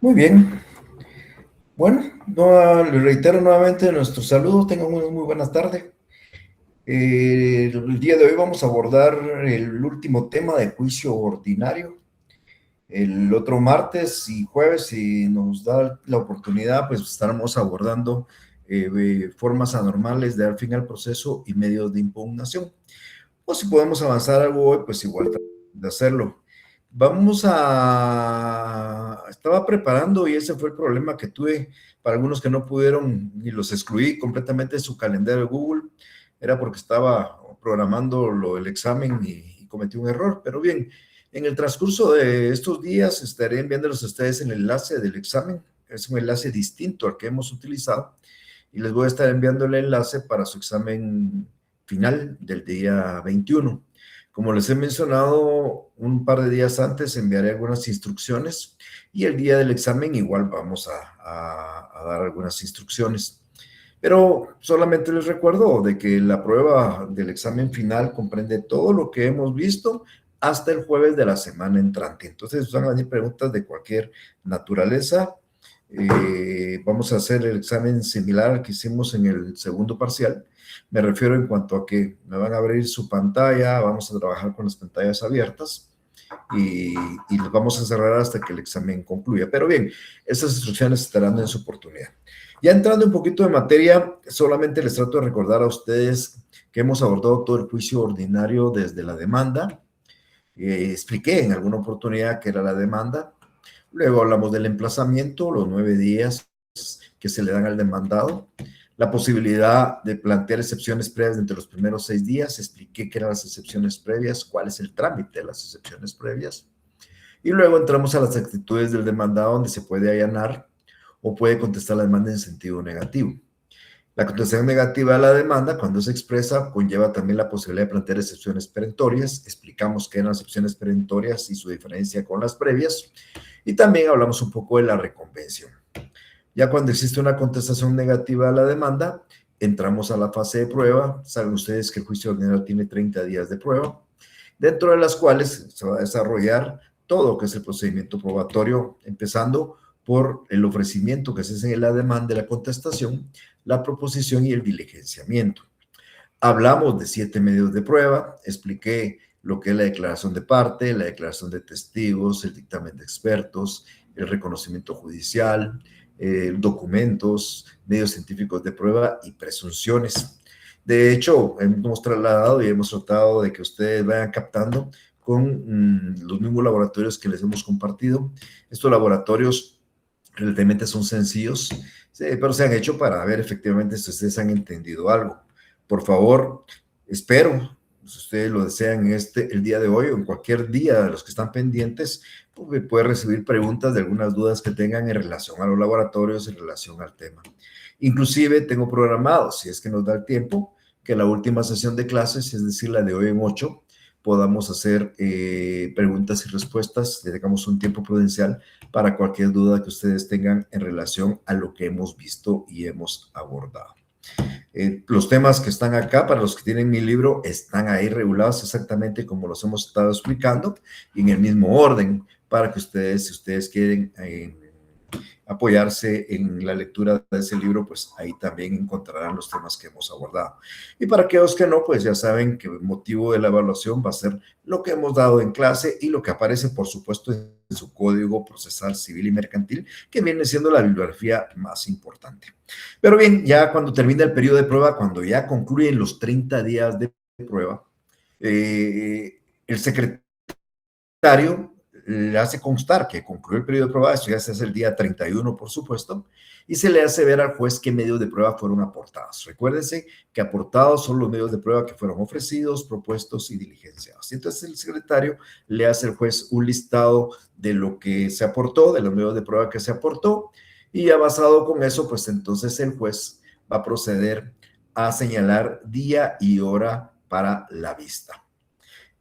Muy bien. Bueno, le reitero nuevamente nuestro saludo. Tengan una muy buena tarde. El día de hoy vamos a abordar el último tema de juicio ordinario. El otro martes y jueves, si nos da la oportunidad, pues estaremos abordando formas anormales de dar fin al proceso y medios de impugnación. O si podemos avanzar algo hoy, pues igual de hacerlo. Estaba preparando y ese fue el problema que tuve para algunos que no pudieron y los excluí completamente de su calendario de Google. Era porque estaba programando el examen y cometí un error. Pero bien, en el transcurso de estos días estaré enviándoles a ustedes el enlace del examen. Es un enlace distinto al que hemos utilizado y les voy a estar enviando el enlace para su examen final del día 21. Como les he mencionado, un par de días antes enviaré algunas instrucciones y el día del examen igual vamos a dar algunas instrucciones. Pero solamente les recuerdo de que la prueba del examen final comprende todo lo que hemos visto hasta el jueves de la semana entrante. Entonces van a venir preguntas de cualquier naturaleza. Vamos a hacer el examen similar al que hicimos en el segundo parcial. Me refiero en cuanto a que me van a abrir su pantalla, vamos a trabajar con las pantallas abiertas y los vamos a cerrar hasta que el examen concluya. Pero bien, esas instrucciones estarán en su oportunidad. Ya entrando un poquito de materia, solamente les trato de recordar a ustedes que hemos abordado todo el juicio ordinario desde la demanda. Expliqué en alguna oportunidad qué era la demanda. Luego hablamos del emplazamiento, los 9 días que se le dan al demandado, la posibilidad de plantear excepciones previas entre los primeros 6 días, expliqué qué eran las excepciones previas, cuál es el trámite de las excepciones previas, y luego entramos a las actitudes del demandado donde se puede allanar o puede contestar la demanda en sentido negativo. La contestación negativa a la demanda, cuando se expresa, conlleva también la posibilidad de plantear excepciones perentorias. Explicamos qué eran las excepciones perentorias y su diferencia con las previas. Y también hablamos un poco de la reconvención. Ya cuando existe una contestación negativa a la demanda, entramos a la fase de prueba. Saben ustedes que el juicio ordinario tiene 30 días de prueba, dentro de las cuales se va a desarrollar todo lo que es el procedimiento probatorio, empezando por el ofrecimiento que se hace en la demanda de la contestación, la proposición y el diligenciamiento. Hablamos de 7 medios de prueba, expliqué lo que es la declaración de parte, la declaración de testigos, el dictamen de expertos, el reconocimiento judicial, documentos, medios científicos de prueba y presunciones. De hecho, hemos trasladado y hemos tratado de que ustedes vayan captando con los mismos laboratorios que les hemos compartido. Estos laboratorios relativamente son sencillos, sí, pero se han hecho para ver efectivamente si ustedes han entendido algo. Por favor, espero, si ustedes lo desean el día de hoy o en cualquier día de los que están pendientes, pues puede recibir preguntas de algunas dudas que tengan en relación a los laboratorios, en relación al tema. Inclusive tengo programado, si es que nos da el tiempo, que la última sesión de clases, es decir, la de hoy en 8, podamos hacer preguntas y respuestas, dedicamos un tiempo prudencial para cualquier duda que ustedes tengan en relación a lo que hemos visto y hemos abordado. Los temas que están acá, para los que tienen mi libro, están ahí regulados exactamente como los hemos estado explicando y en el mismo orden para que ustedes, si ustedes quieren apoyarse en la lectura de ese libro, pues ahí también encontrarán los temas que hemos abordado. Y para aquellos que no, pues ya saben que el motivo de la evaluación va a ser lo que hemos dado en clase y lo que aparece, por supuesto, en su código procesal civil y mercantil, que viene siendo la bibliografía más importante. Pero bien, ya cuando termina el periodo de prueba, cuando ya concluyen los 30 días de prueba, el secretario le hace constar que concluyó el periodo de prueba, esto ya se hace el día 31, por supuesto, y se le hace ver al juez qué medios de prueba fueron aportados. Recuérdense que aportados son los medios de prueba que fueron ofrecidos, propuestos y diligenciados. Y entonces el secretario le hace al juez un listado de lo que se aportó, de los medios de prueba que se aportó, y ya basado con eso, pues entonces el juez va a proceder a señalar día y hora para la vista.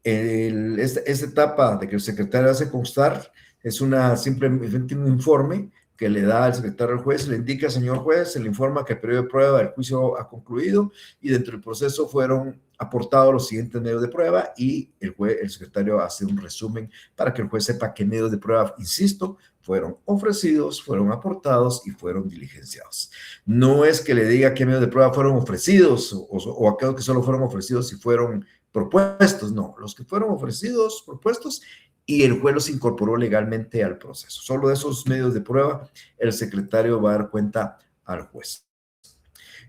Esta etapa de que el secretario hace constar es simplemente un informe que le da al secretario del juez, le indica, señor juez, se le informa que el periodo de prueba del juicio ha concluido y dentro del proceso fueron aportados los siguientes medios de prueba y el secretario hace un resumen para que el juez sepa qué medios de prueba, insisto, fueron ofrecidos, fueron aportados y fueron diligenciados. No es que le diga qué medios de prueba fueron ofrecidos o aquellos que solo fueron ofrecidos y fueron propuestos, no, los que fueron ofrecidos, propuestos, y el juez los incorporó legalmente al proceso. Solo de esos medios de prueba el secretario va a dar cuenta al juez.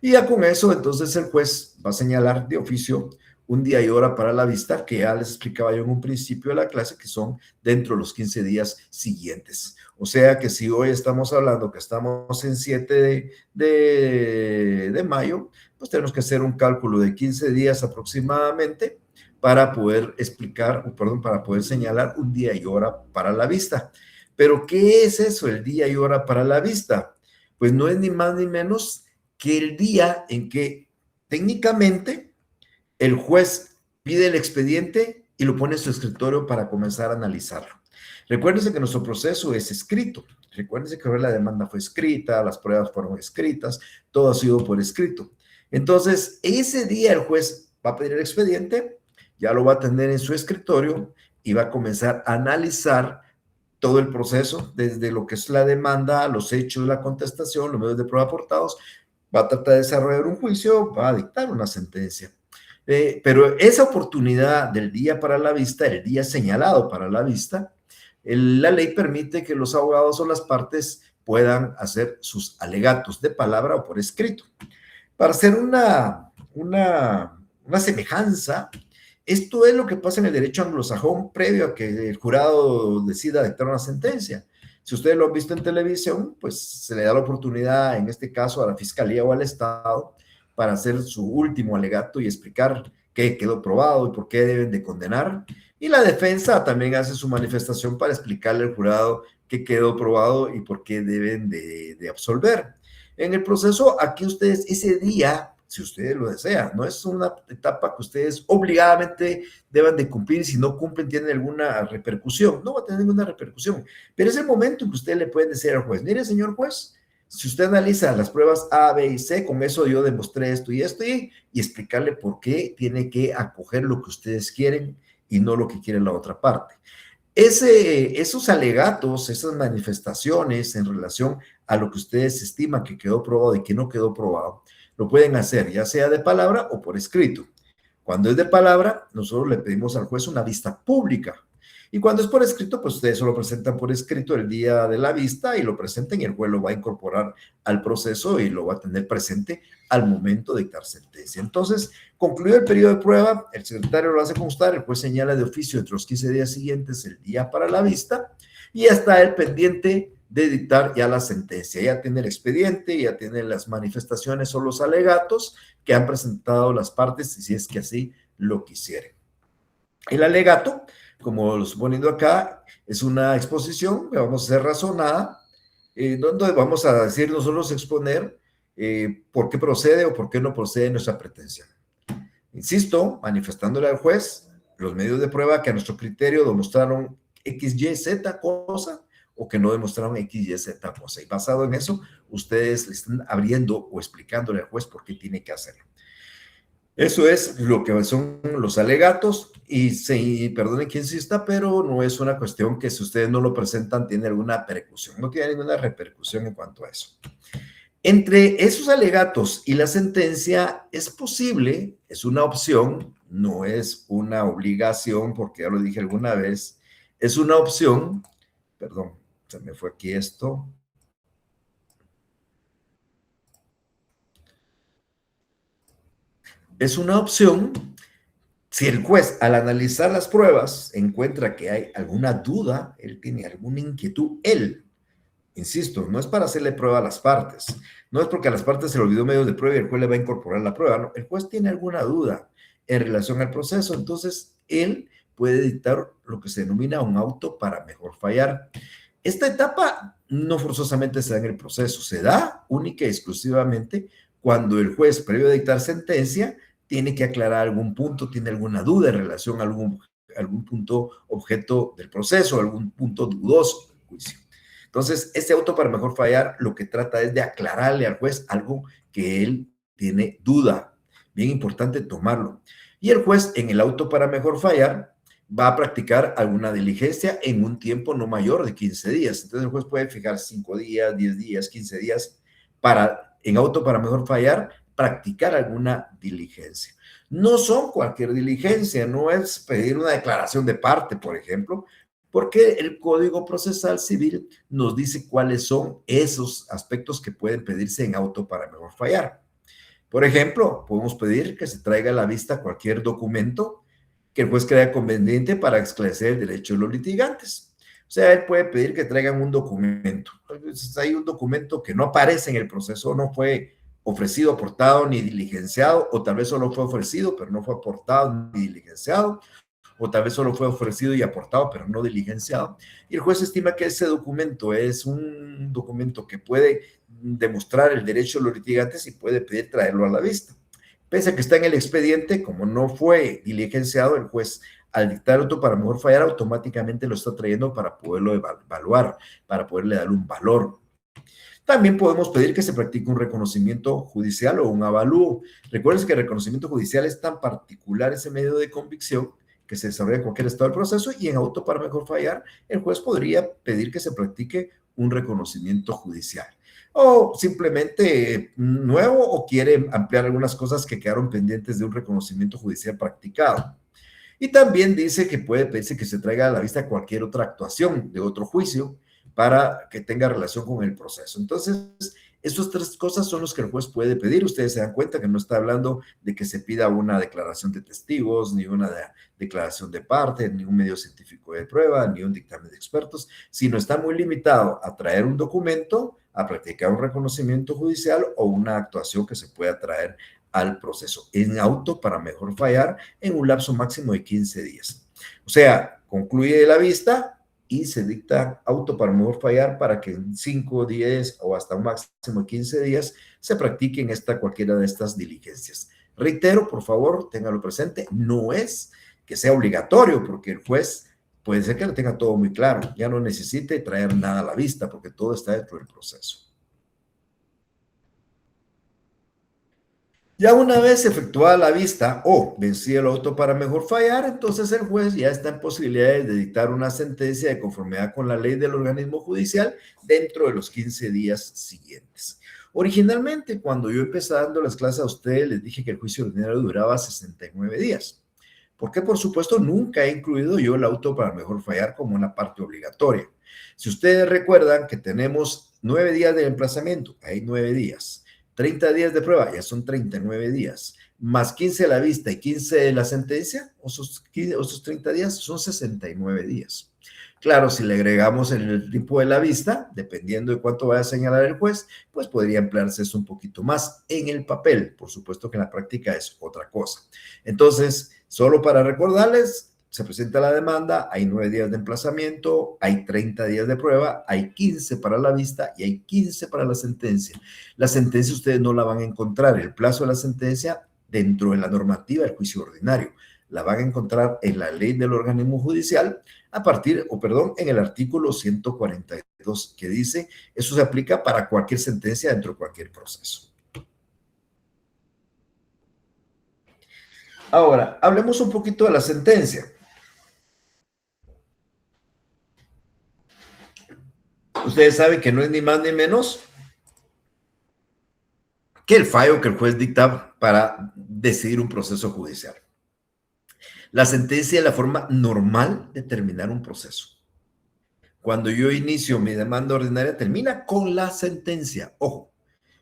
Y ya con eso, entonces el juez va a señalar de oficio un día y hora para la vista, que ya les explicaba yo en un principio de la clase, que son dentro de los 15 días siguientes. O sea que si hoy estamos hablando que estamos en 7 de mayo, pues tenemos que hacer un cálculo de 15 días aproximadamente para poder para poder señalar un día y hora para la vista. Pero, ¿qué es eso, el día y hora para la vista? Pues no es ni más ni menos que el día en que técnicamente el juez pide el expediente y lo pone en su escritorio para comenzar a analizarlo. Recuérdense que nuestro proceso es escrito. Recuérdense que la demanda fue escrita, las pruebas fueron escritas, todo ha sido por escrito. Entonces, ese día el juez va a pedir el expediente, ya lo va a tener en su escritorio y va a comenzar a analizar todo el proceso, desde lo que es la demanda, los hechos, la contestación, los medios de prueba aportados, va a tratar de desarrollar un juicio, va a dictar una sentencia. Pero esa oportunidad del día para la vista, el día señalado para la vista, la ley permite que los abogados o las partes puedan hacer sus alegatos de palabra o por escrito. Para hacer una semejanza, esto es lo que pasa en el derecho anglosajón previo a que el jurado decida dictar una sentencia. Si ustedes lo han visto en televisión, pues se le da la oportunidad, en este caso a la fiscalía o al Estado, para hacer su último alegato y explicar qué quedó probado y por qué deben de condenar. Y la defensa también hace su manifestación para explicarle al jurado qué quedó probado y por qué deben de absolver. En el proceso, aquí ustedes ese día, si ustedes lo desean, no es una etapa que ustedes obligadamente deban de cumplir, si no cumplen tienen alguna repercusión, no va a tener ninguna repercusión, pero es el momento en que ustedes le pueden decir al juez, mire señor juez, si usted analiza las pruebas A, B y C, con eso yo demostré esto y esto y explicarle por qué tiene que acoger lo que ustedes quieren y no lo que quiere la otra parte. Esos alegatos, esas manifestaciones en relación a lo que ustedes estiman que quedó probado y que no quedó probado, lo pueden hacer ya sea de palabra o por escrito. Cuando es de palabra, nosotros le pedimos al juez una vista pública. Y cuando es por escrito, pues ustedes solo presentan por escrito el día de la vista y lo presenten y el juez lo va a incorporar al proceso y lo va a tener presente al momento de dictar sentencia. Entonces, concluido el periodo de prueba, el secretario lo hace constar, el juez señala de oficio entre los 15 días siguientes el día para la vista y ya está el pendiente de dictar ya la sentencia. Ya tiene el expediente, ya tiene las manifestaciones o los alegatos que han presentado las partes, si es que así lo quisieren. El alegato, como lo estoy poniendo acá, es una exposición que vamos a hacer razonada, donde vamos a decir nosotros exponer por qué procede o por qué no procede nuestra pretensión. Insisto, manifestándole al juez los medios de prueba que a nuestro criterio demostraron X, Y, Z cosa o que no demostraron X, Y, Z cosa. Y basado en eso, ustedes le están abriendo o explicándole al juez por qué tiene que hacerlo. Eso es lo que son los alegatos y perdonen que insista, pero no es una cuestión que si ustedes no lo presentan tiene alguna repercusión, no tiene ninguna repercusión en cuanto a eso. Entre esos alegatos y la sentencia es posible, es una opción, no es una obligación, porque ya lo dije alguna vez, es una opción, perdón, se me fue aquí esto. Es una opción si el juez al analizar las pruebas encuentra que hay alguna duda, él tiene alguna inquietud, él, insisto, no es para hacerle prueba a las partes, no es porque a las partes se le olvidó medios de prueba y el juez le va a incorporar la prueba, no, el juez tiene alguna duda en relación al proceso, entonces él puede dictar lo que se denomina un auto para mejor fallar. Esta etapa no forzosamente se da en el proceso, se da única y exclusivamente cuando el juez, previo a dictar sentencia, tiene que aclarar algún punto, tiene alguna duda en relación a algún punto objeto del proceso, algún punto dudoso del juicio. Entonces, este auto para mejor fallar lo que trata es de aclararle al juez algo que él tiene duda. Bien importante tomarlo. Y el juez en el auto para mejor fallar va a practicar alguna diligencia en un tiempo no mayor de 15 días. Entonces el juez puede fijar 5 días, 10 días, 15 días para, en auto para mejor fallar, practicar alguna diligencia. No son cualquier diligencia, no es pedir una declaración de parte, por ejemplo, porque el Código Procesal Civil nos dice cuáles son esos aspectos que pueden pedirse en auto para mejor fallar. Por ejemplo, podemos pedir que se traiga a la vista cualquier documento que el juez crea conveniente para esclarecer el derecho de los litigantes. O sea, él puede pedir que traigan un documento. Entonces, hay un documento que no aparece en el proceso, no fue ofrecido, aportado ni diligenciado, o tal vez solo fue ofrecido, pero no fue aportado ni diligenciado, o tal vez solo fue ofrecido y aportado, pero no diligenciado. Y el juez estima que ese documento es un documento que puede demostrar el derecho de los litigantes y puede pedir traerlo a la vista. Pese a que está en el expediente, como no fue diligenciado, el juez al dictar auto para mejor fallar automáticamente lo está trayendo para poderlo evaluar, para poderle dar un valor. También podemos pedir que se practique un reconocimiento judicial o un avalúo. Recuerden que el reconocimiento judicial es tan particular ese medio de convicción que se desarrolla en cualquier estado del proceso y en auto para mejor fallar, el juez podría pedir que se practique un reconocimiento judicial. O simplemente nuevo o quiere ampliar algunas cosas que quedaron pendientes de un reconocimiento judicial practicado. Y también dice que puede pedirse que se traiga a la vista cualquier otra actuación de otro juicio para que tenga relación con el proceso. Entonces, estas tres cosas son las que el juez puede pedir. Ustedes se dan cuenta que no está hablando de que se pida una declaración de testigos, ni una declaración de parte, ni un medio científico de prueba, ni un dictamen de expertos, sino está muy limitado a traer un documento, a practicar un reconocimiento judicial o una actuación que se pueda traer al proceso en auto para mejor fallar en un lapso máximo de 15 días. O sea, concluye la vista y se dicta auto para mejor fallar para que en 5, 10 o hasta un máximo de 15 días se practiquen cualquiera de estas diligencias. Reitero, por favor, ténganlo presente, no es que sea obligatorio porque el juez puede ser que lo tenga todo muy claro, ya no necesite traer nada a la vista porque todo está dentro del proceso. Ya una vez efectuada la vista o vencido el auto para mejor fallar, entonces el juez ya está en posibilidades de dictar una sentencia de conformidad con la ley del organismo judicial dentro de los 15 días siguientes. Originalmente, cuando yo empecé dando las clases a ustedes, les dije que el juicio ordinario duraba 69 días. Porque, por supuesto, nunca he incluido yo el auto para mejor fallar como una parte obligatoria. Si ustedes recuerdan que tenemos 9 días de emplazamiento, hay 9 días. 30 días de prueba, ya son 39 días, más 15 de la vista y 15 de la sentencia, o esos 30 días, son 69 días. Claro, si le agregamos el tiempo de la vista, dependiendo de cuánto vaya a señalar el juez, pues podría emplearse eso un poquito más en el papel. Por supuesto que en la práctica es otra cosa. Entonces, solo para recordarles, se presenta la demanda, hay 9 días de emplazamiento, hay 30 días de prueba, hay 15 para la vista y hay 15 para la sentencia. La sentencia ustedes no la van a encontrar, el plazo de la sentencia dentro de la normativa del juicio ordinario. La van a encontrar en la ley del organismo judicial en el artículo 142 que dice, eso se aplica para cualquier sentencia dentro de cualquier proceso. Ahora, hablemos un poquito de la sentencia. Ustedes saben que no es ni más ni menos que el fallo que el juez dicta para decidir un proceso judicial. La sentencia es la forma normal de terminar un proceso. Cuando yo inicio mi demanda ordinaria, termina con la sentencia. Ojo,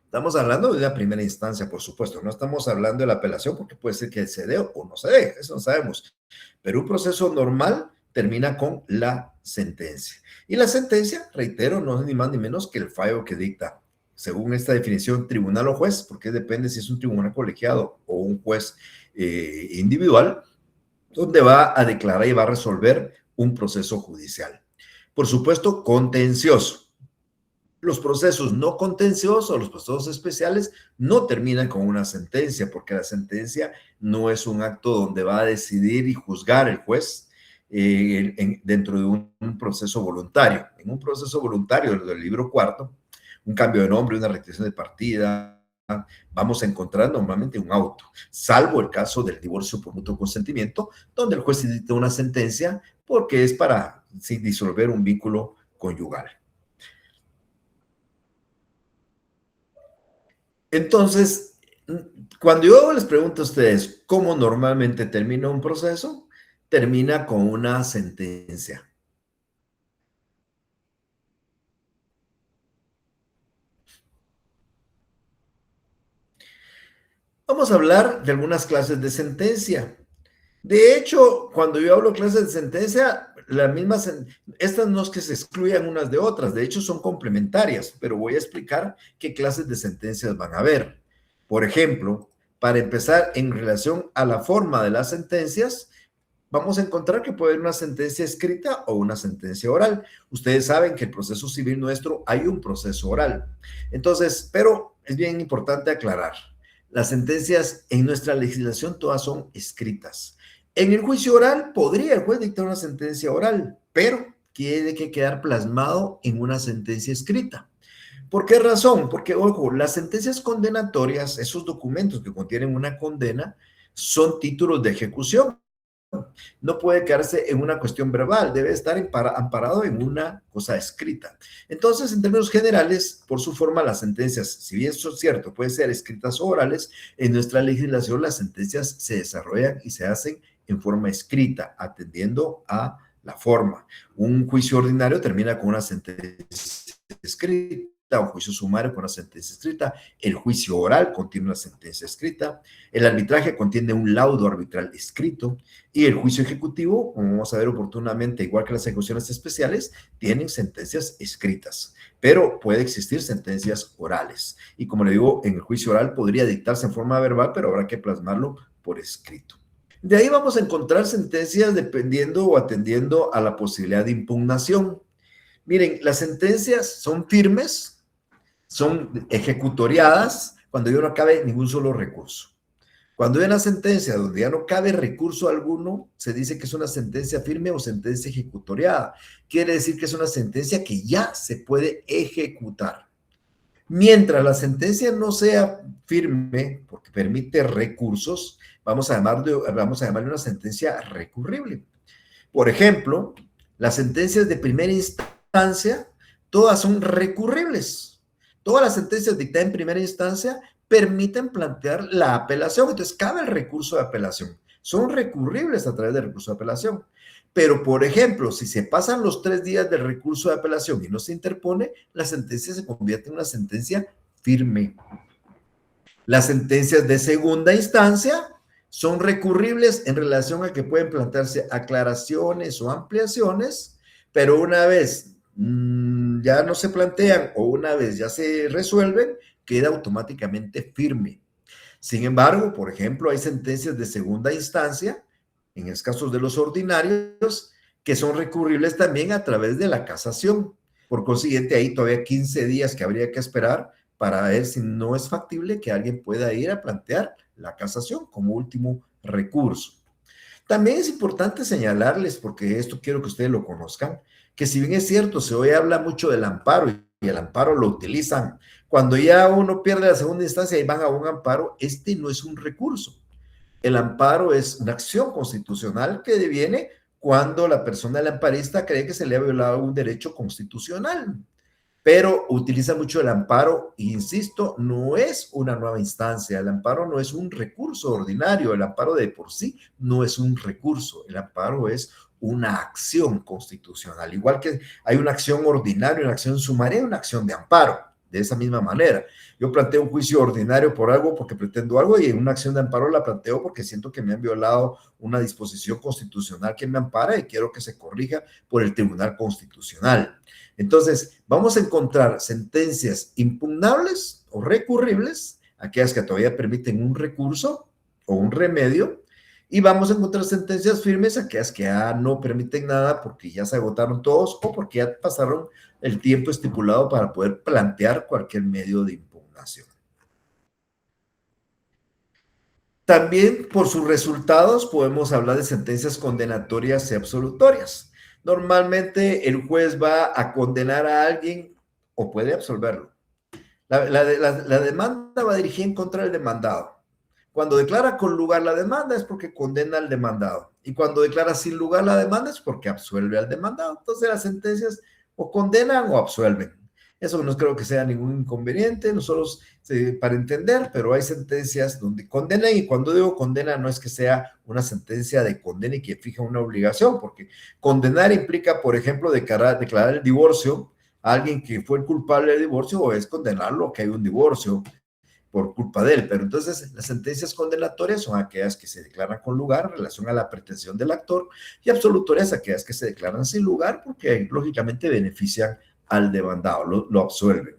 estamos hablando de la primera instancia, por supuesto. No estamos hablando de la apelación porque puede ser que se dé o no se dé, eso no sabemos. Pero un proceso normal termina con la sentencia. Y la sentencia, reitero, no es ni más ni menos que el fallo que dicta, según esta definición, tribunal o juez, porque depende si es un tribunal colegiado o un juez individual, donde va a declarar y va a resolver un proceso judicial. Por supuesto, contencioso. Los procesos no contenciosos, los procesos especiales, no terminan con una sentencia, porque la sentencia no es un acto donde va a decidir y juzgar el juez, dentro de un proceso voluntario. En un proceso voluntario del libro cuarto, un cambio de nombre, una restricción de partida, vamos a encontrar normalmente un auto, salvo el caso del divorcio por mutuo consentimiento, donde el juez dicta una sentencia porque es para disolver un vínculo conyugal. Entonces, cuando yo les pregunto a ustedes cómo normalmente termina un proceso, termina con una sentencia. Vamos a hablar de algunas clases de sentencia. De hecho, cuando yo hablo de clases de sentencia, estas no es que se excluyan unas de otras, de hecho son complementarias, pero voy a explicar qué clases de sentencias van a haber. Por ejemplo, para empezar, en relación a la forma de las sentencias, vamos a encontrar que puede haber una sentencia escrita o una sentencia oral. Ustedes saben que el proceso civil nuestro hay un proceso oral. Entonces, pero es bien importante aclarar, las sentencias en nuestra legislación todas son escritas. En el juicio oral podría el juez dictar una sentencia oral, pero tiene que quedar plasmado en una sentencia escrita. ¿Por qué razón? Porque, ojo, las sentencias condenatorias, esos documentos que contienen una condena, son títulos de ejecución. No puede quedarse en una cuestión verbal, debe estar amparado en una cosa escrita. Entonces, en términos generales, por su forma, las sentencias, si bien eso es cierto, pueden ser escritas o orales, en nuestra legislación las sentencias se desarrollan y se hacen en forma escrita, atendiendo a la forma. Un juicio ordinario termina con una sentencia escrita, un juicio sumario con una sentencia escrita, el juicio oral contiene una sentencia escrita, el arbitraje contiene un laudo arbitral escrito y el juicio ejecutivo, como vamos a ver oportunamente, igual que las ejecuciones especiales, tienen sentencias escritas, pero puede existir sentencias orales. Y como le digo, en el juicio oral podría dictarse en forma verbal, pero habrá que plasmarlo por escrito. De ahí vamos a encontrar sentencias dependiendo o atendiendo a la posibilidad de impugnación. Miren, las sentencias son firmes, son ejecutoriadas cuando ya no cabe ningún solo recurso. Cuando hay una sentencia donde ya no cabe recurso alguno, se dice que es una sentencia firme o sentencia ejecutoriada. Quiere decir que es una sentencia que ya se puede ejecutar. Mientras la sentencia no sea firme, porque permite recursos, vamos a llamarle una sentencia recurrible. Por ejemplo, las sentencias de primera instancia, todas son recurribles. Todas las sentencias dictadas en primera instancia permiten plantear la apelación. Entonces, cabe el recurso de apelación. Son recurribles a través del recurso de apelación. Pero, por ejemplo, si se pasan los 3 días del recurso de apelación y no se interpone, la sentencia se convierte en una sentencia firme. Las sentencias de segunda instancia son recurribles en relación a que pueden plantearse aclaraciones o ampliaciones, pero una vez ya no se plantean o una vez ya se resuelven, queda automáticamente firme. Sin embargo, por ejemplo, hay sentencias de segunda instancia, en el caso de los ordinarios, que son recurribles también a través de la casación. Por consiguiente, ahí todavía 15 días que habría que esperar para ver si no es factible que alguien pueda ir a plantear la casación como último recurso. También es importante señalarles, porque esto quiero que ustedes lo conozcan, que si bien es cierto, se hoy habla mucho del amparo y el amparo lo utilizan cuando ya uno pierde la segunda instancia y van a un amparo, este no es un recurso. El amparo es una acción constitucional que deviene cuando la persona del amparista cree que se le ha violado un derecho constitucional, pero utiliza mucho el amparo, e insisto, no es una nueva instancia, el amparo no es un recurso ordinario, el amparo de por sí no es un recurso, el amparo es una acción constitucional, igual que hay una acción ordinaria, una acción sumaria y una acción de amparo, de esa misma manera. Yo planteo un juicio ordinario por algo porque pretendo algo y en una acción de amparo la planteo porque siento que me han violado una disposición constitucional que me ampara y quiero que se corrija por el Tribunal Constitucional. Entonces, vamos a encontrar sentencias impugnables o recurribles, aquellas que todavía permiten un recurso o un remedio, y vamos a encontrar sentencias firmes, aquellas que ya no permiten nada porque ya se agotaron todos o porque ya pasaron el tiempo estipulado para poder plantear cualquier medio de impugnación. También por sus resultados podemos hablar de sentencias condenatorias y absolutorias. Normalmente el juez va a condenar a alguien o puede absolverlo. La demanda va dirigida en contra del demandado. Cuando declara con lugar la demanda es porque condena al demandado. Y cuando declara sin lugar la demanda es porque absuelve al demandado. Entonces las sentencias o condenan o absuelven. Eso no creo que sea ningún inconveniente, nosotros para entender, pero hay sentencias donde condenan, y cuando digo condena no es que sea una sentencia de condena y que fija una obligación, porque condenar implica, por ejemplo, declarar el divorcio a alguien que fue el culpable del divorcio, o es condenarlo a que hay un divorcio por culpa de él. Pero entonces las sentencias condenatorias son aquellas que se declaran con lugar en relación a la pretensión del actor, y absolutorias aquellas que se declaran sin lugar porque lógicamente benefician al demandado, lo absuelven.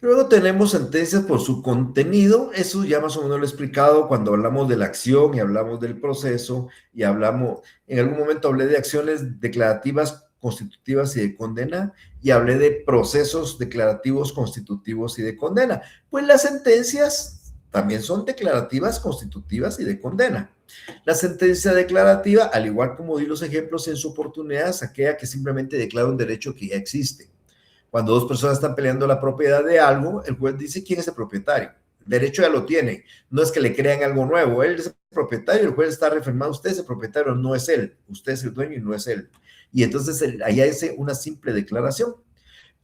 Luego tenemos sentencias por su contenido. Eso ya más o menos lo he explicado cuando hablamos de la acción y hablamos del proceso y hablamos, en algún momento hablé de acciones declarativas, constitutivas y de condena, y hablé de procesos declarativos, constitutivos y de condena. Pues las sentencias también son declarativas, constitutivas y de condena. La sentencia declarativa, al igual como di los ejemplos en su oportunidad, es aquella que simplemente declara un derecho que ya existe. Cuando dos personas están peleando la propiedad de algo, el juez dice quién es el propietario. El derecho ya lo tiene. No es que le crean algo nuevo. Él es el propietario, el juez está reafirmando, usted es el propietario, no es él. Usted es el dueño y no es él. Y entonces allá es una simple declaración.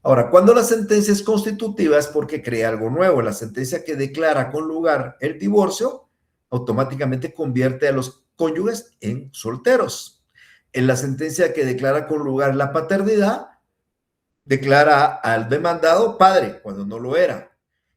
Ahora, cuando la sentencia es constitutiva es porque crea algo nuevo. La sentencia que declara con lugar el divorcio automáticamente convierte a los cónyuges en solteros. En la sentencia que declara con lugar la paternidad, declara al demandado padre cuando no lo era.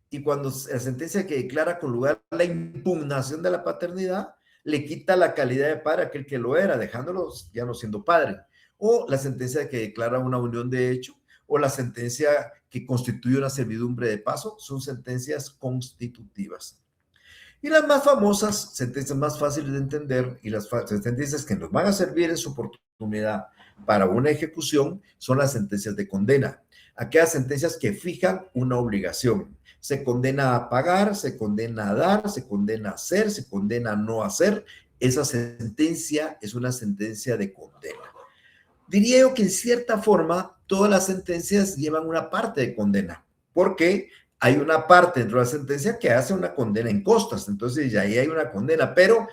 Y cuando la sentencia que declara con lugar la impugnación de la paternidad, le quita la calidad de padre a aquel que lo era, dejándolo ya no siendo padre. O la sentencia que declara una unión de hecho, o la sentencia que constituye una servidumbre de paso, son sentencias constitutivas. Y las más famosas, sentencias más fáciles de entender y las sentencias que nos van a servir en su oportunidad para una ejecución son las sentencias de condena. Aquellas sentencias que fijan una obligación. Se condena a pagar, se condena a dar, se condena a hacer, se condena a no hacer. Esa sentencia es una sentencia de condena. Diría yo que en cierta forma todas las sentencias llevan una parte de condena, porque hay una parte dentro de la sentencia que hace una condena en costas, entonces ya ahí hay una condena, pero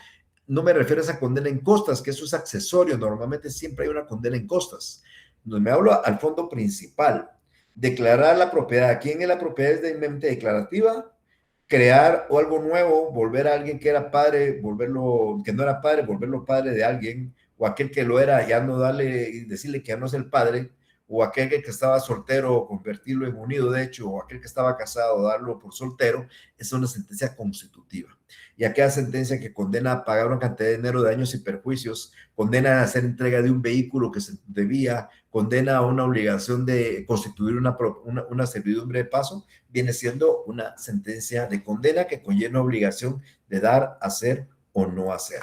no me refiero a esa condena en costas, que eso es accesorio, normalmente siempre hay una condena en costas. No me hablo al fondo principal, declarar la propiedad. ¿Quién es la propiedad? Es de mente declarativa, crear o algo nuevo, volver a alguien que era padre, volverlo, que no era padre, volverlo padre de alguien, o aquel que lo era, ya no darle y decirle que ya no es el padre, o aquel que estaba soltero, convertirlo en unido de hecho, o aquel que estaba casado, darlo por soltero, es una sentencia constitutiva. Y aquella sentencia que condena a pagar una cantidad de dinero de daños y perjuicios, condena a hacer entrega de un vehículo que se debía, condena a una obligación de constituir una servidumbre de paso, viene siendo una sentencia de condena que conlleva obligación de dar, hacer o no hacer.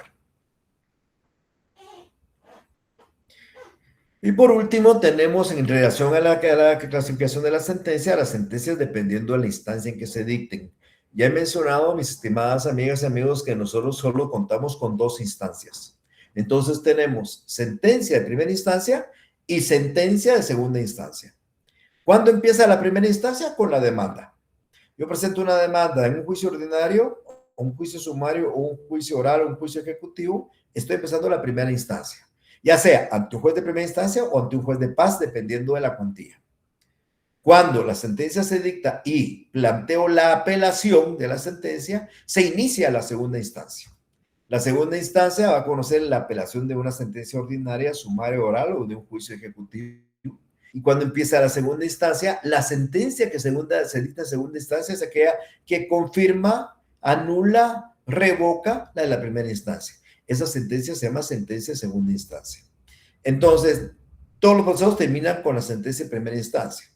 Y por último, tenemos en relación a la clasificación de la sentencia, las sentencias dependiendo de la instancia en que se dicten. Ya he mencionado, mis estimadas amigas y amigos, que nosotros solo contamos con dos instancias. Entonces tenemos sentencia de primera instancia y sentencia de segunda instancia. ¿Cuándo empieza la primera instancia? Con la demanda. Yo presento una demanda en un juicio ordinario, un juicio sumario, o un juicio oral, o un juicio ejecutivo. Estoy empezando la primera instancia, ya sea ante un juez de primera instancia o ante un juez de paz, dependiendo de la cuantía. Cuando la sentencia se dicta y planteo la apelación de la sentencia, se inicia la segunda instancia. La segunda instancia va a conocer la apelación de una sentencia ordinaria, sumaria, oral o de un juicio ejecutivo. Y cuando empieza la segunda instancia, la sentencia que se dicta en segunda instancia es aquella que confirma, anula, revoca la de la primera instancia. Esa sentencia se llama sentencia de segunda instancia. Entonces, todos los procesos terminan con la sentencia de primera instancia.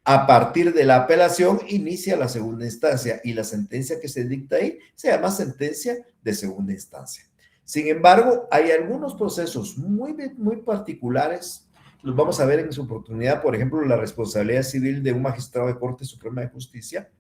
A partir de la apelación inicia la segunda instancia y la sentencia que se dicta ahí se llama sentencia de segunda instancia. Sin embargo, hay algunos procesos muy particulares los vamos a ver en su oportunidad, por ejemplo, la responsabilidad civil de un magistrado de Corte Suprema de Justicia,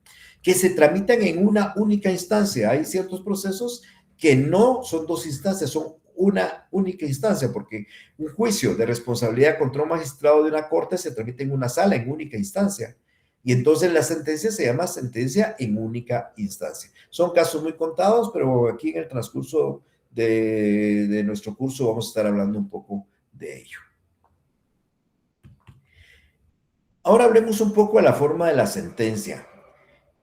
que se tramitan en una única instancia. Hay ciertos procesos que no son dos instancias, son una única instancia, porque un juicio de responsabilidad contra un magistrado de una corte se tramita en una sala, en única instancia. Y entonces la sentencia se llama sentencia en única instancia. Son casos muy contados, pero aquí en el transcurso de nuestro curso vamos a estar hablando un poco de ello. Ahora hablemos un poco de la forma de la sentencia.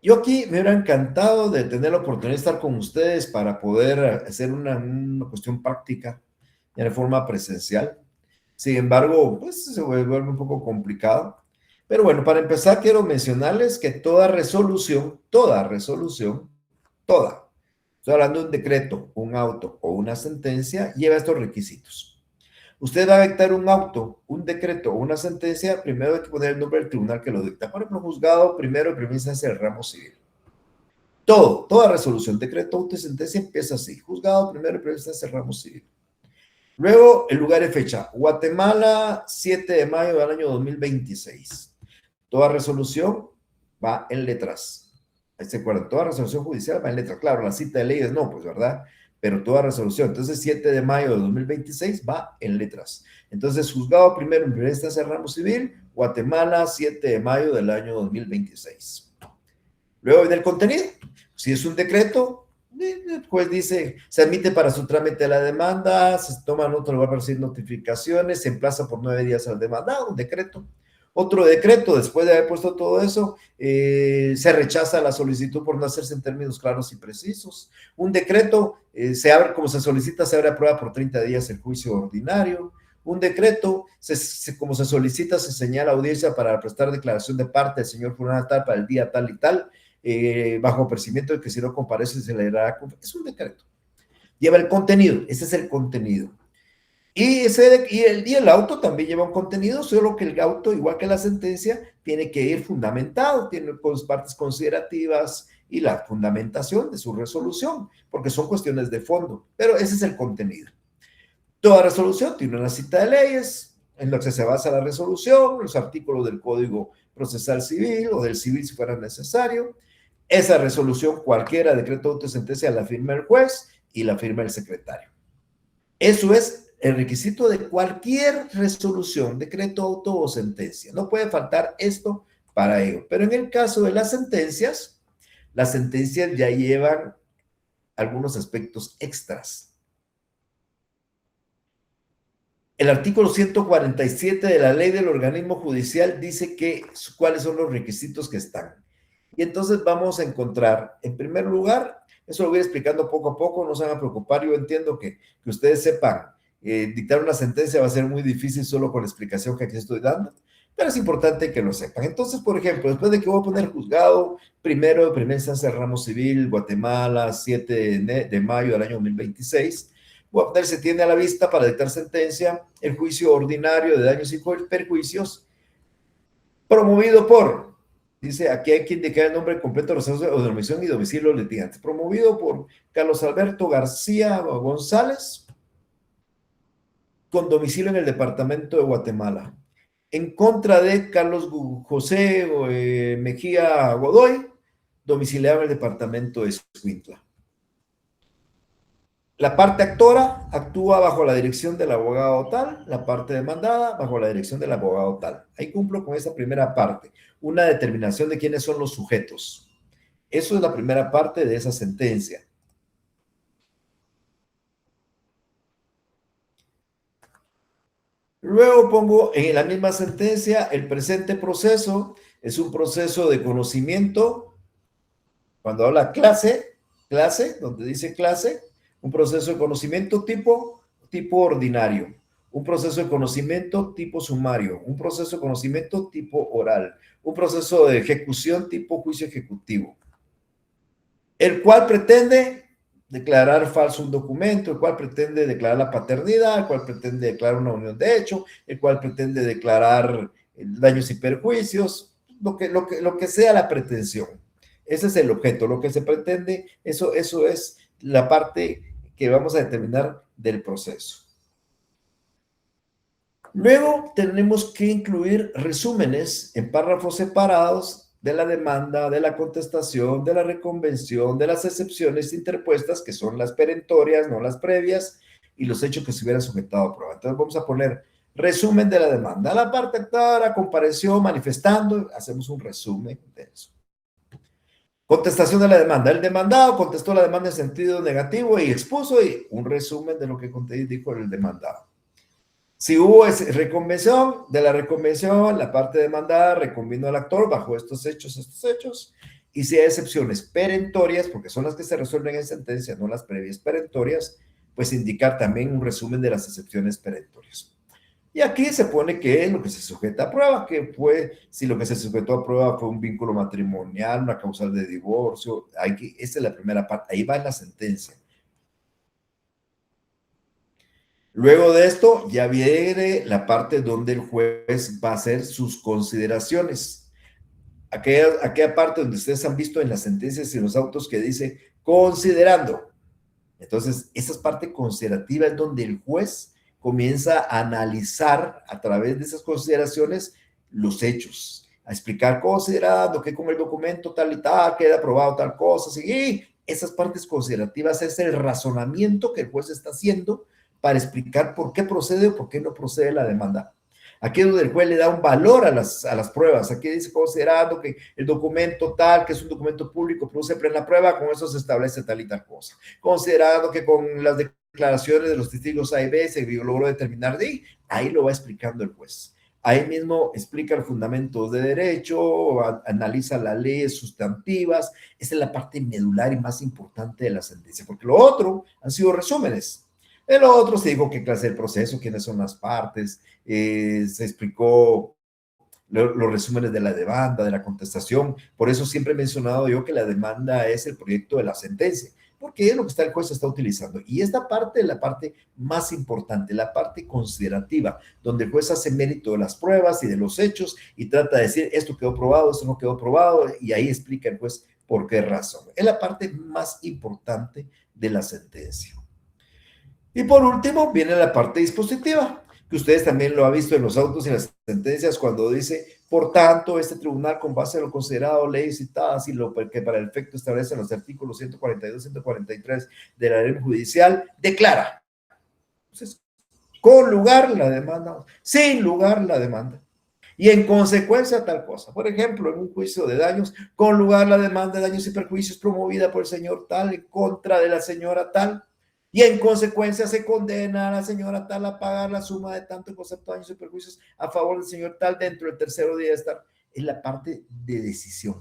Yo aquí me hubiera encantado de tener la oportunidad de estar con ustedes para poder hacer una cuestión práctica de forma presencial. Sin embargo, pues se vuelve un poco complicado. Pero bueno, para empezar quiero mencionarles que toda resolución, estoy hablando de un decreto, un auto o una sentencia, lleva estos requisitos. Usted va a dictar un auto, un decreto o una sentencia, primero hay que poner el nombre del tribunal que lo dicta. Por ejemplo, juzgado primero y primera instancia del ramo civil. Toda resolución, decreto, auto y sentencia empieza así. Juzgado primero y primera instancia del ramo civil. Luego, el lugar y fecha. Guatemala, 7 de mayo del año 2026. Toda resolución va en letras. Ahí se acuerdan, toda resolución judicial va en letras. Claro, la cita de leyes no, pues, ¿verdad? Pero toda resolución. Entonces, 7 de mayo de 2026 va en letras. Entonces, juzgado primero en primera instancia ramo civil, Guatemala, 7 de mayo del año 2026. Luego viene el contenido. Si es un decreto, el juez dice, se admite para su trámite la demanda, se toma en otro lugar para recibir notificaciones, se emplaza por 9 días al demandado, un decreto. Otro decreto, después de haber puesto todo eso, se rechaza la solicitud por no hacerse en términos claros y precisos. Un decreto, se abre, como se solicita, se abre a prueba por 30 días el juicio ordinario. Un decreto, como se solicita, se señala audiencia para prestar declaración de parte del señor fulano tal para el día tal y tal, bajo apercibimiento de que si no comparece se le dará. Es un decreto. Lleva el contenido, ese es el contenido. Y el auto también lleva un contenido, solo que el auto, igual que la sentencia, tiene que ir fundamentado, tiene partes considerativas y la fundamentación de su resolución, porque son cuestiones de fondo, pero ese es el contenido. Toda resolución tiene una cita de leyes en la que se basa la resolución, los artículos del Código Procesal Civil o del Civil si fuera necesario. Esa resolución, cualquiera, decreto, auto, sentencia, la firma el juez y la firma el secretario. Eso es el requisito de cualquier resolución, decreto, auto o sentencia. No puede faltar esto para ello. Pero en el caso de las sentencias ya llevan algunos aspectos extras. El artículo 147 de la ley del organismo judicial dice cuáles son los requisitos que están. Y entonces vamos a encontrar, en primer lugar, eso lo voy explicando poco a poco, no se van a preocupar, yo entiendo que ustedes sepan, dictar una sentencia va a ser muy difícil solo con la explicación que aquí estoy dando, pero es importante que lo sepan. Entonces, por ejemplo, después de que voy a poner juzgado, primera instancia ramo civil, Guatemala, 7 de mayo del año 2026, voy a poner, se tiene a la vista para dictar sentencia el juicio ordinario de daños y perjuicios promovido por, dice, aquí hay que indicar el nombre completo o denominación y domicilio litigante, promovido por Carlos Alberto García González, con domicilio en el departamento de Guatemala, en contra de Carlos José Mejía Godoy, domiciliado en el departamento de Escuintla. La parte actora actúa bajo la dirección del abogado tal, la parte demandada bajo la dirección del abogado tal. Ahí cumplo con esa primera parte, una determinación de quiénes son los sujetos. Eso es la primera parte de esa sentencia. Luego pongo en la misma sentencia, el presente proceso es un proceso de conocimiento. Cuando habla clase, donde dice clase, un proceso de conocimiento tipo ordinario, un proceso de conocimiento tipo sumario, un proceso de conocimiento tipo oral, un proceso de ejecución tipo juicio ejecutivo, el cual pretende declarar falso un documento, el cual pretende declarar la paternidad, el cual pretende declarar una unión de hecho, el cual pretende declarar daños y perjuicios, lo que sea la pretensión. Ese es el objeto, lo que se pretende, eso es la parte que vamos a determinar del proceso. Luego tenemos que incluir resúmenes en párrafos separados de la demanda, de la contestación, de la reconvención, de las excepciones interpuestas, que son las perentorias, no las previas, y los hechos que se hubieran sujetado a prueba. Entonces vamos a poner resumen de la demanda. La parte actora compareció manifestando, hacemos un resumen de eso. Contestación de la demanda. El demandado contestó la demanda en sentido negativo y expuso un resumen de lo que dijo el demandado. Si hubo reconvención, de la reconvención, la parte demandada reconvino al actor bajo estos hechos, y si hay excepciones perentorias, porque son las que se resuelven en sentencia, no las previas perentorias, pues indicar también un resumen de las excepciones perentorias. Y aquí se pone que es lo que se sujeta a prueba, que fue, si lo que se sujetó a prueba fue un vínculo matrimonial, una causal de divorcio, esa es la primera parte, ahí va en la sentencia. Luego de esto ya viene la parte donde el juez va a hacer sus consideraciones. Aquella parte donde ustedes han visto en las sentencias y en los autos que dice considerando. Entonces, esa parte considerativa es donde el juez comienza a analizar a través de esas consideraciones los hechos, a explicar considerando que con el documento tal y tal queda aprobado tal cosa, y esas partes considerativas es el razonamiento que el juez está haciendo para explicar por qué procede o por qué no procede la demanda. Aquí es donde el juez le da un valor a las pruebas. Aquí dice, considerando que el documento tal, que es un documento público, produce plena prueba, con eso se establece tal y tal cosa. Considerando que con las declaraciones de los testigos A y B se logró determinar de ahí lo va explicando el juez. Ahí mismo explica los fundamentos de derecho, analiza las leyes sustantivas. Esa es la parte medular y más importante de la sentencia, porque lo otro han sido resúmenes. En lo otro se dijo qué clase de proceso, quiénes son las partes, se explicó los resúmenes de la demanda, de la contestación. Por eso siempre he mencionado yo que la demanda es el proyecto de la sentencia, porque es lo que el juez está utilizando. Y esta parte es la parte más importante, la parte considerativa, donde el juez hace mérito de las pruebas y de los hechos y trata de decir esto quedó probado, esto no quedó probado, y ahí explica el juez por qué razón. Es la parte más importante de la sentencia. Y por último, viene la parte dispositiva, que ustedes también lo han visto en los autos y en las sentencias cuando dice, por tanto, este tribunal con base en lo considerado, leyes citadas y lo que para el efecto establecen los artículos 142 y 143 de la ley judicial, declara. Entonces, con lugar la demanda, sin lugar la demanda. Y en consecuencia tal cosa. Por ejemplo, en un juicio de daños, con lugar la demanda de daños y perjuicios promovida por el señor tal en contra de la señora tal, y en consecuencia se condena a la señora tal a pagar la suma de tanto en concepto de daños y perjuicios a favor del señor tal dentro del tercero día de estar. Es la parte de decisión.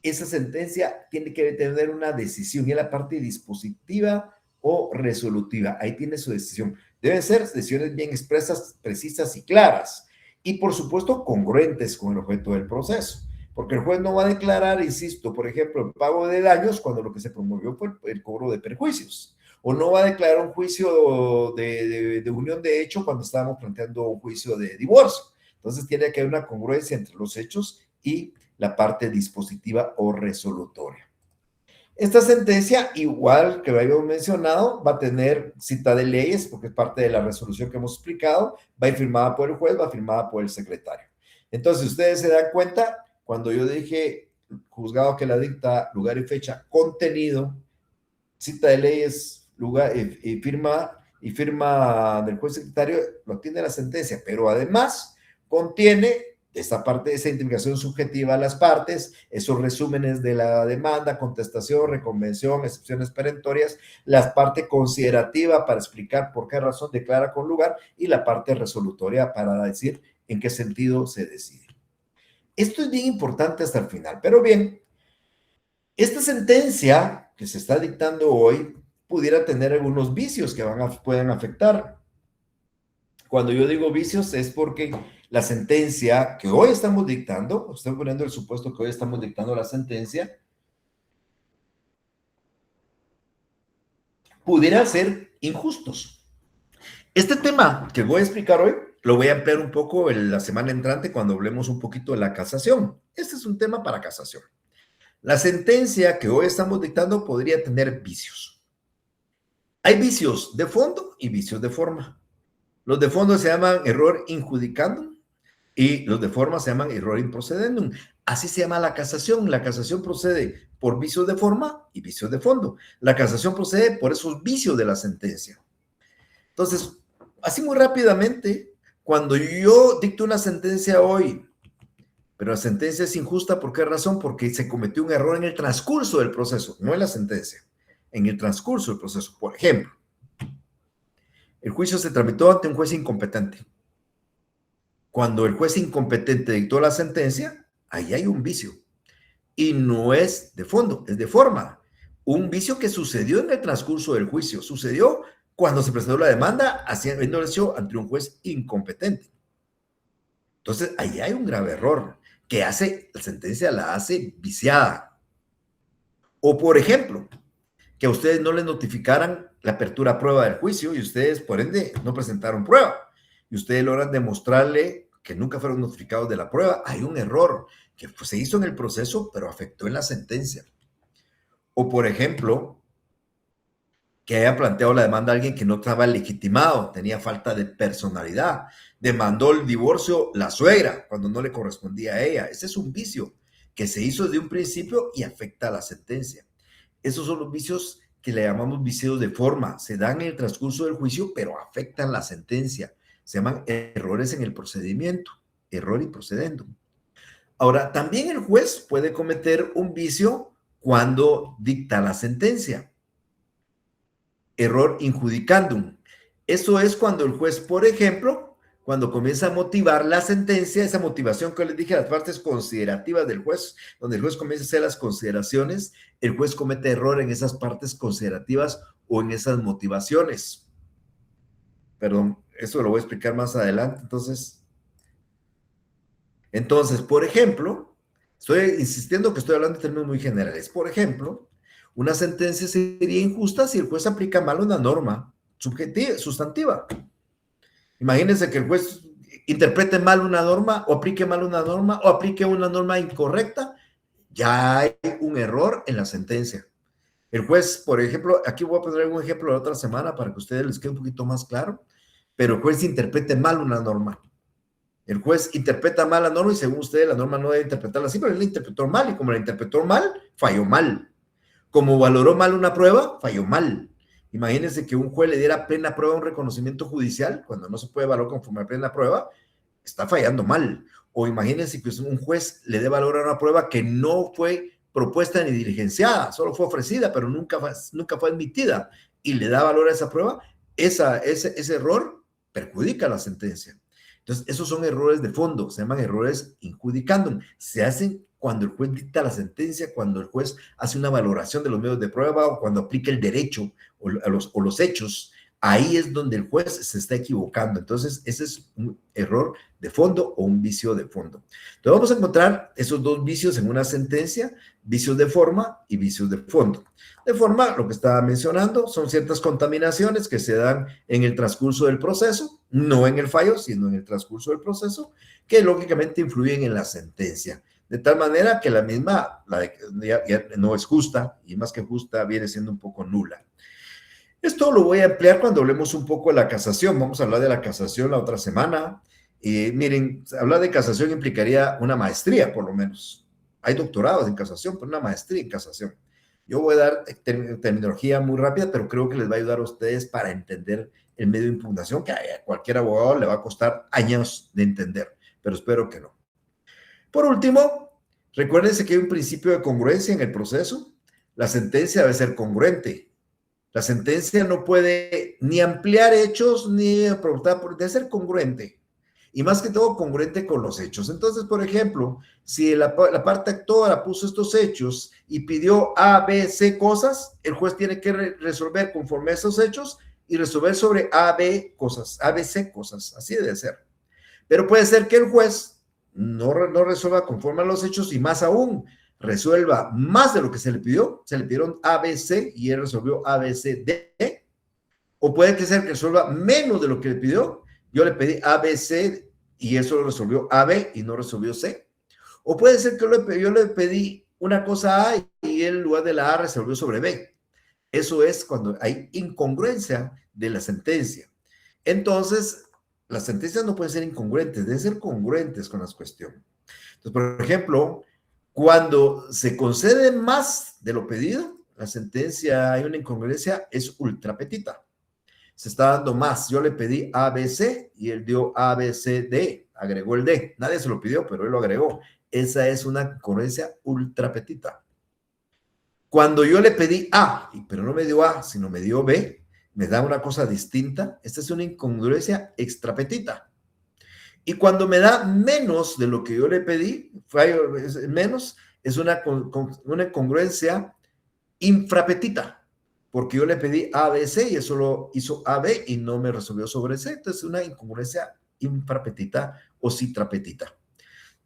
Esa sentencia tiene que tener una decisión y es la parte dispositiva o resolutiva. Ahí tiene su decisión. Deben ser decisiones bien expresas, precisas y claras. Y por supuesto, congruentes con el objeto del proceso. Porque el juez no va a declarar, insisto, por ejemplo, el pago de daños cuando lo que se promovió fue el cobro de perjuicios. O no va a declarar un juicio de unión de hecho cuando estábamos planteando un juicio de divorcio. Entonces tiene que haber una congruencia entre los hechos y la parte dispositiva o resolutoria. Esta sentencia, igual que lo habíamos mencionado, va a tener cita de leyes, porque es parte de la resolución que hemos explicado, va a ir firmada por el juez, va firmada por el secretario. Entonces, ustedes se dan cuenta, cuando yo dije juzgado que la dicta lugar y fecha, contenido, cita de leyes, lugar y firma del juez secretario, lo tiene la sentencia, pero además contiene esta parte, esa identificación subjetiva a las partes, esos resúmenes de la demanda, contestación, reconvención, excepciones perentorias, la parte considerativa para explicar por qué razón declara con lugar y la parte resolutoria para decir en qué sentido se decide. Esto es bien importante hasta el final, pero bien, esta sentencia que se está dictando hoy pudiera tener algunos vicios que pueden afectar. Cuando yo digo vicios es porque la sentencia que hoy estamos dictando, estoy poniendo el supuesto que hoy estamos dictando la sentencia, pudiera ser injustos. Este tema que voy a explicar hoy lo voy a ampliar un poco en la semana entrante cuando hablemos un poquito de la casación. Este es un tema para casación. La sentencia que hoy estamos dictando podría tener vicios. Hay vicios de fondo y vicios de forma. Los de fondo se llaman error injudicandum y los de forma se llaman error improcedendum. Así se llama la casación. La casación procede por vicios de forma y vicios de fondo. La casación procede por esos vicios de la sentencia. Entonces, así muy rápidamente, cuando yo dicto una sentencia hoy, pero la sentencia es injusta, ¿por qué razón? Porque se cometió un error en el transcurso del proceso, no en la sentencia, en el transcurso del proceso. Por ejemplo, el juicio se tramitó ante un juez incompetente. Cuando el juez incompetente dictó la sentencia, ahí hay un vicio. Y no es de fondo, es de forma. Un vicio que sucedió en el transcurso del juicio. Sucedió cuando se presentó la demanda, habiendo hecho ante un juez incompetente. Entonces, ahí hay un grave error que hace, la sentencia la hace viciada. O, por ejemplo, que a ustedes no les notificaran la apertura a prueba del juicio y ustedes, por ende, no presentaron prueba. Y ustedes logran demostrarle que nunca fueron notificados de la prueba. Hay un error que se hizo en el proceso, pero afectó en la sentencia. O, por ejemplo, que haya planteado la demanda a alguien que no estaba legitimado, tenía falta de personalidad, demandó el divorcio la suegra cuando no le correspondía a ella. Ese es un vicio que se hizo desde un principio y afecta a la sentencia. Esos son los vicios que le llamamos vicios de forma. Se dan en el transcurso del juicio, pero afectan la sentencia. Se llaman errores en el procedimiento, error y procedendum. Ahora, también el juez puede cometer un vicio cuando dicta la sentencia. Error injudicandum. Eso es cuando el juez, por ejemplo, cuando comienza a motivar la sentencia, esa motivación que les dije, las partes considerativas del juez, donde el juez comienza a hacer las consideraciones, el juez comete error en esas partes considerativas o en esas motivaciones. Perdón, eso lo voy a explicar más adelante. Entonces, por ejemplo, estoy insistiendo que estoy hablando de términos muy generales. Por ejemplo, una sentencia sería injusta si el juez aplica mal una norma subjetiva, sustantiva. Imagínense que el juez interprete mal una norma o aplique mal una norma o aplique una norma incorrecta, ya hay un error en la sentencia. El juez, por ejemplo, aquí voy a poner un ejemplo de la otra semana para que a ustedes les quede un poquito más claro, pero el juez interprete mal una norma. El juez interpreta mal la norma y según ustedes la norma no debe interpretarla así, pero él la interpretó mal y como la interpretó mal, falló mal. Como valoró mal una prueba, falló mal. Imagínense que un juez le diera plena prueba a un reconocimiento judicial, cuando no se puede valorar conforme a plena prueba, está fallando mal. O imagínense que un juez le dé valor a una prueba que no fue propuesta ni diligenciada, solo fue ofrecida, pero nunca fue admitida, y le da valor a esa prueba, ese error perjudica la sentencia. Entonces, esos son errores de fondo, se llaman errores injudicandum. Se hacen cuando el juez dicta la sentencia, cuando el juez hace una valoración de los medios de prueba o cuando aplica el derecho o los hechos. Ahí es donde el juez se está equivocando. Entonces, ese es un error de fondo o un vicio de fondo. Entonces, vamos a encontrar esos dos vicios en una sentencia, vicios de forma y vicios de fondo. De forma, lo que estaba mencionando, son ciertas contaminaciones que se dan en el transcurso del proceso, no en el fallo, sino en el transcurso del proceso, que lógicamente influyen en la sentencia. De tal manera que la misma ya no es justa y más que justa viene siendo un poco nula. Esto lo voy a emplear cuando hablemos un poco de la casación. Vamos a hablar de la casación la otra semana. Miren, hablar de casación implicaría una maestría, por lo menos. Hay doctorados en casación, pero una maestría en casación. Yo voy a dar terminología muy rápida, pero creo que les va a ayudar a ustedes para entender el medio de impugnación, que a cualquier abogado le va a costar años de entender, pero espero que no. Por último, recuérdense que hay un principio de congruencia en el proceso. La sentencia debe ser congruente. La sentencia no puede ni ampliar hechos ni preguntar, debe ser congruente. Y más que todo, congruente con los hechos. Entonces, por ejemplo, si la parte actora puso estos hechos y pidió A, B, C cosas, el juez tiene que resolver conforme a esos hechos y resolver sobre A, B cosas, A, B, C cosas. Así debe ser. Pero puede ser que el juez no resuelva conforme a los hechos y más aún, resuelva más de lo que se le pidió. Se le pidieron A, B, C y él resolvió A, B, C, D. O puede que sea que resuelva menos de lo que le pidió. Yo le pedí A, B, C y eso lo resolvió A, B y no resolvió C. O puede ser que yo le pedí una cosa A y él en lugar de la A resolvió sobre B. Eso es cuando hay incongruencia de la sentencia. Entonces, las sentencias no pueden ser incongruentes, deben ser congruentes con las cuestiones. Entonces, por ejemplo, cuando se concede más de lo pedido, la sentencia, hay una incongruencia, es ultra petita. Se está dando más. Yo le pedí ABC y él dio ABCD, agregó el D. Nadie se lo pidió, pero él lo agregó. Esa es una incongruencia ultra petita. Cuando yo le pedí A, pero no me dio A, sino me dio B, me da una cosa distinta. Esta es una incongruencia extra petita. Y cuando me da menos de lo que yo le pedí, menos, es una incongruencia infrapetita, porque yo le pedí ABC y eso lo hizo AB y no me resolvió sobre C. Entonces, es una incongruencia infrapetita o citrapetita.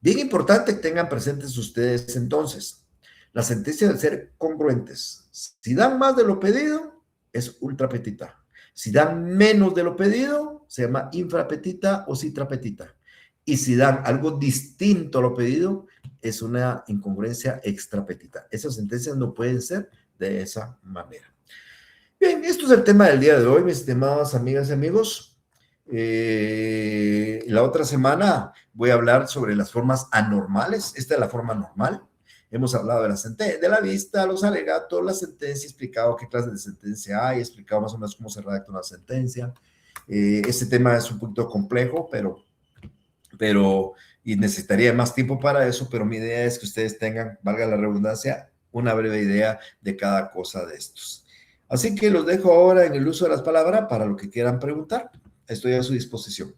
Bien importante que tengan presentes ustedes entonces, las sentencias deben ser congruentes. Si dan más de lo pedido, es ultrapetita. Si dan menos de lo pedido, se llama infrapetita o citrapetita. Y si dan algo distinto a lo pedido, es una incongruencia extrapetita. Esas sentencias no pueden ser de esa manera. Bien, esto es el tema del día de hoy, mis estimadas amigas y amigos. La otra semana voy a hablar sobre las formas anormales. Esta es la forma normal. Hemos hablado de la vista, los alegatos, la sentencia, explicado qué clase de sentencia hay, explicado más o menos cómo se redacta una sentencia. Este tema es un poquito complejo, y necesitaría más tiempo para eso, pero mi idea es que ustedes tengan, valga la redundancia, una breve idea de cada cosa de estos. Así que los dejo ahora en el uso de las palabras para lo que quieran preguntar. Estoy a su disposición.